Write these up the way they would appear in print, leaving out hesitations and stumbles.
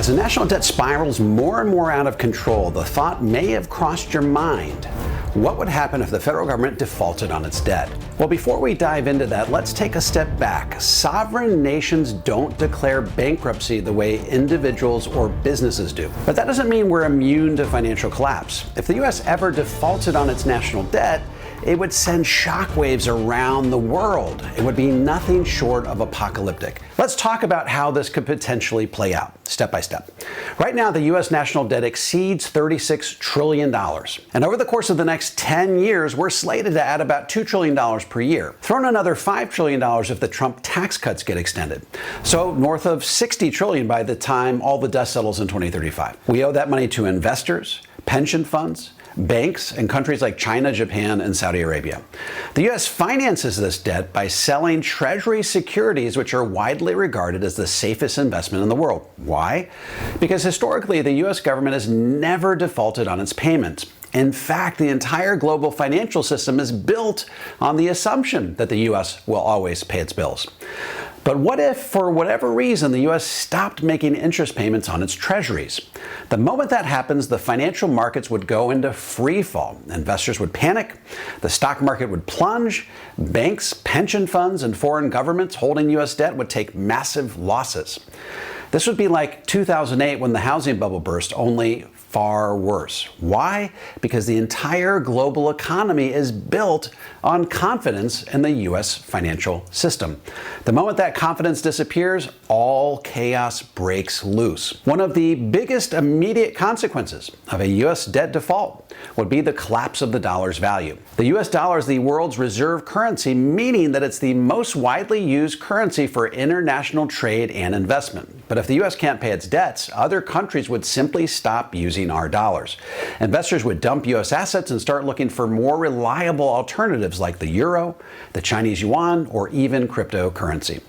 As the national debt spirals more and more out of control, the thought may have crossed your mind. What would happen if the federal government defaulted on its debt? Well, before we dive into that, let's take a step back. Sovereign nations don't declare bankruptcy the way individuals or businesses do. But that doesn't mean we're immune to financial collapse. If the U.S. ever defaulted on its national debt, it would send shockwaves around the world. It would be nothing short of apocalyptic. Let's talk about how this could potentially play out, step by step. Right now, the U.S. national debt exceeds $36 trillion. And over the course of the next 10 years, we're slated to add about $2 trillion per year. Throw in another $5 trillion if the Trump tax cuts get extended. So north of $60 trillion by the time all the dust settles in 2035. We owe that money to investors, pension funds, banks, and countries like China, Japan, and Saudi Arabia. The U.S. finances this debt by selling Treasury securities, which are widely regarded as the safest investment in the world. Why? Because historically, the U.S. government has never defaulted on its payments. In fact, the entire global financial system is built on the assumption that the U.S. will always pay its bills. But what if, for whatever reason, the U.S. stopped making interest payments on its treasuries? The moment that happens, the financial markets would go into free fall. Investors would panic, the stock market would plunge, banks, pension funds, and foreign governments holding U.S. debt would take massive losses. This would be like 2008 when the housing bubble burst, only far worse. Why? Because the entire global economy is built on confidence in the U.S. financial system. The moment that confidence disappears, all chaos breaks loose. One of the biggest immediate consequences of a U.S. debt default would be the collapse of the dollar's value. The U.S. dollar is the world's reserve currency, meaning that it's the most widely used currency for international trade and investment. But if the U.S. can't pay its debts, other countries would simply stop using our dollars. Investors would dump U.S. assets and start looking for more reliable alternatives like the euro, the Chinese yuan, or even cryptocurrency.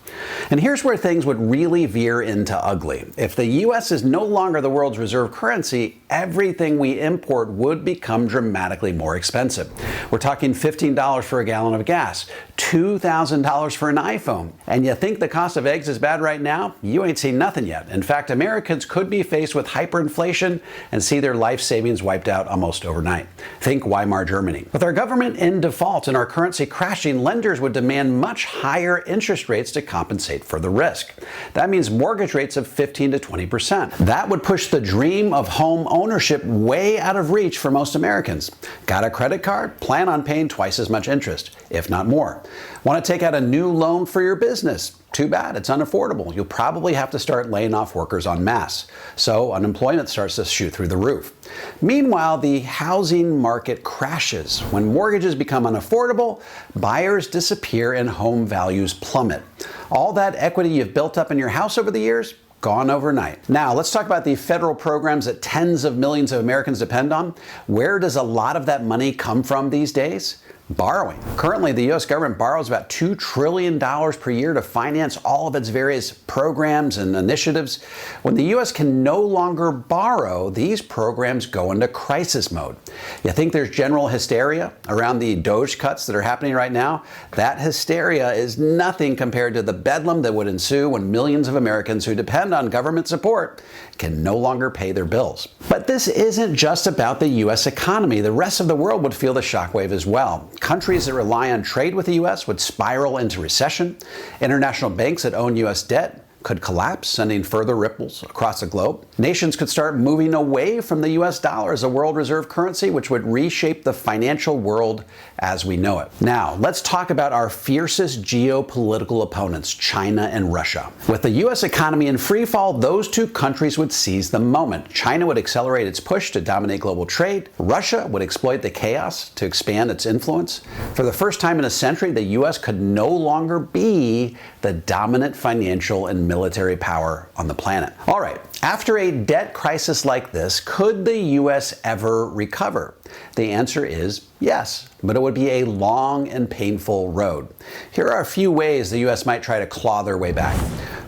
And here's where things would really veer into ugly. If the U.S. is no longer the world's reserve currency, everything we import would become dramatically more expensive. We're talking $15 for a gallon of gas, $2,000 for an iPhone. And you think the cost of eggs is bad right now? You ain't seen nothing yet. In fact, Americans could be faced with hyperinflation and see their life savings wiped out almost overnight. Think Weimar Germany. With our government in default and our currency crashing, lenders would demand much higher interest rates to compensate for the risk. That means mortgage rates of 15 to 20%. That would push the dream of home ownership way out of reach for most Americans. Got a credit card? Plan on paying twice as much interest, if not more. Want to take out a new loan for your business? Too bad, it's unaffordable. You'll probably have to start laying off workers en masse. So unemployment starts to shoot through the roof. Meanwhile, the housing market crashes. When mortgages become unaffordable, buyers disappear and home values plummet. All that equity you've built up in your house over the years, gone overnight. Now, let's talk about the federal programs that tens of millions of Americans depend on. Where does a lot of that money come from these days? Borrowing. Currently, the U.S. government borrows about $2 trillion per year to finance all of its various programs and initiatives. When the U.S. can no longer borrow, these programs go into crisis mode. You think there's general hysteria around the DOGE cuts that are happening right now? That hysteria is nothing compared to the bedlam that would ensue when millions of Americans who depend on government support can no longer pay their bills. But this isn't just about the U.S. economy. The rest of the world would feel the shockwave as well. Countries that rely on trade with the U.S. would spiral into recession. International banks that own U.S. debt could collapse, sending further ripples across the globe. Nations could start moving away from the U.S. dollar as a world reserve currency, which would reshape the financial world as we know it. Now, let's talk about our fiercest geopolitical opponents, China and Russia. With the U.S. economy in free fall, those two countries would seize the moment. China would accelerate its push to dominate global trade. Russia would exploit the chaos to expand its influence. For the first time in a century, the U.S. could no longer be the dominant financial and military power on the planet. All right, after a debt crisis like this, could the U.S. ever recover? The answer is yes, but it would be a long and painful road. Here are a few ways the U.S. might try to claw their way back.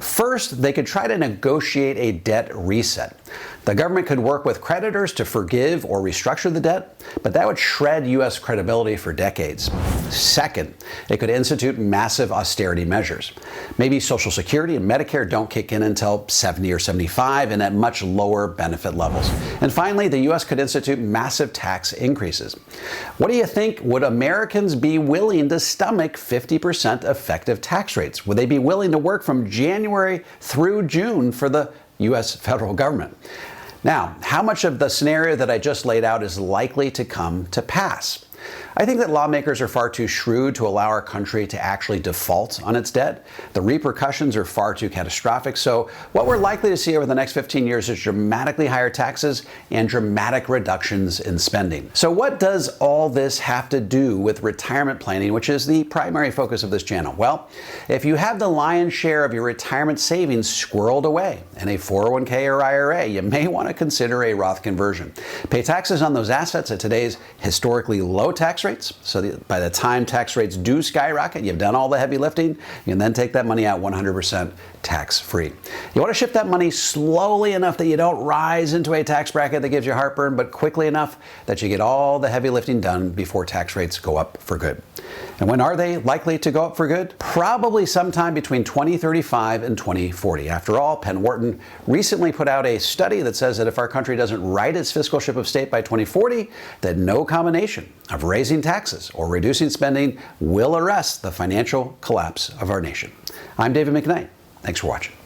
First, they could try to negotiate a debt reset. The government could work with creditors to forgive or restructure the debt, but that would shred U.S. credibility for decades. Second, it could institute massive austerity measures. Maybe Social Security and Medicare don't kick in until 70 or 75 and at much lower benefit levels. And finally, the U.S. could institute massive tax increases. What do you think? Would Americans be willing to stomach 50% effective tax rates? Would they be willing to work from January through June for the U.S. federal government? Now, how much of the scenario that I just laid out is likely to come to pass? I think that lawmakers are far too shrewd to allow our country to actually default on its debt. The repercussions are far too catastrophic. So what we're likely to see over the next 15 years is dramatically higher taxes and dramatic reductions in spending. So what does all this have to do with retirement planning, which is the primary focus of this channel? Well, if you have the lion's share of your retirement savings squirreled away in a 401k or IRA, you may want to consider a Roth conversion. Pay taxes on those assets at today's historically low tax rates, so that by the time tax rates do skyrocket, you've done all the heavy lifting. You can then take that money out 100% tax-free. You want to shift that money slowly enough that you don't rise into a tax bracket that gives you heartburn, but quickly enough that you get all the heavy lifting done before tax rates go up for good. And when are they likely to go up for good? Probably sometime between 2035 and 2040. After all, Penn Wharton recently put out a study that says that if our country doesn't right its fiscal ship of state by 2040, then no combination of raising taxes or reducing spending will arrest the financial collapse of our nation. I'm David McKnight. Thanks for watching.